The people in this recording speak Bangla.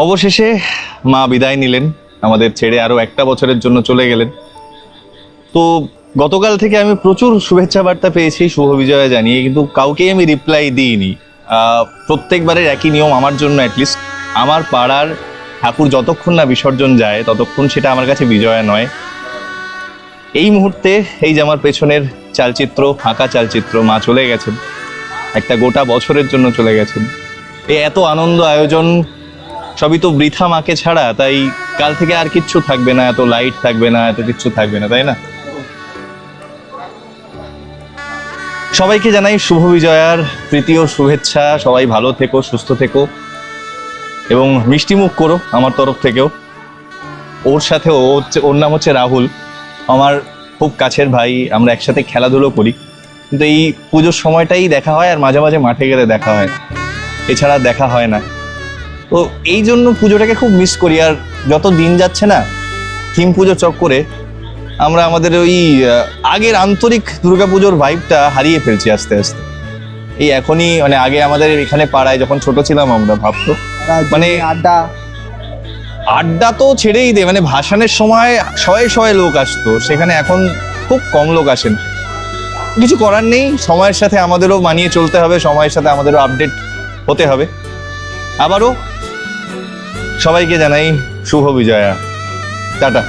অবশেষে মা বিদায় নিলেন, আমাদের ছেড়ে আরো একটা বছরের জন্য চলে গেলেন। তো গতকাল থেকে আমি প্রচুর শুভেচ্ছা বার্তা পেয়েছি শুভ বিজয়া জানিয়ে, কিন্তু কাউকেই আমি রিপ্লাই দিইনি। প্রত্যেকবারের একই নিয়ম আমার জন্য, অ্যাটলিস্ট আমার পাড়ার ঠাকুর যতক্ষণ না বিসর্জন যায় ততক্ষণ সেটা আমার কাছে বিজয়া নয়। এই মুহূর্তে এই যে আমার পেছনের চালচিত্র, ফাঁকা চালচিত্র, মা চলে গেছেন, একটা গোটা বছরের জন্য চলে গেছেন। এই এত আনন্দ আয়োজন সবই তো বৃথা মাকে ছাড়া, তাই কাল থেকে আর কিচ্ছু থাকবে না, এত লাইট থাকবে না, এত কিচ্ছু থাকবে না, তাই না? সবাইকে জানাই শুভ বিজয়ার প্রীতি ও শুভেচ্ছা। সবাই ভালো থেকো, সুস্থ থেকো এবং মিষ্টি মুখ করো আমার তরফ থেকেও। ওর সাথে ওর নাম হচ্ছে রাহুল, আমার খুব কাছের ভাই, আমরা একসাথে খেলাধুলো করি, কিন্তু এই পুজোর সময়টাই দেখা হয়, আর মাঝে মাঝে মাঠে গেলে দেখা হয়, এছাড়া দেখা হয় না। তো এই জন্য পুজোটাকে খুব মিস করি। আর যত দিন যাচ্ছে না, থিম পুজো চক্করে আমরা আমাদের ওই আগের আন্তরিক দুর্গাপুজোর ভাইবটা হারিয়ে ফেলছি আস্তে আস্তে। এই এখনই মানে আগে আমাদের এখানে পাড়ায় যখন ছোট ছিলাম আমরা ভাবতো মানে আড্ডা তো ছেড়েই দে, মানে ভাসানের সময় শয়ে শয়ে লোক আসতো, সেখানে এখন খুব কম লোক আসেন। কিছু করার নেই, সময়ের সাথে আমাদেরও মানিয়ে চলতে হবে, সময়ের সাথে আমাদেরও আপডেট হতে হবে। আবারও সবাইকে জানাই শুভ বিজয়া, টাটা।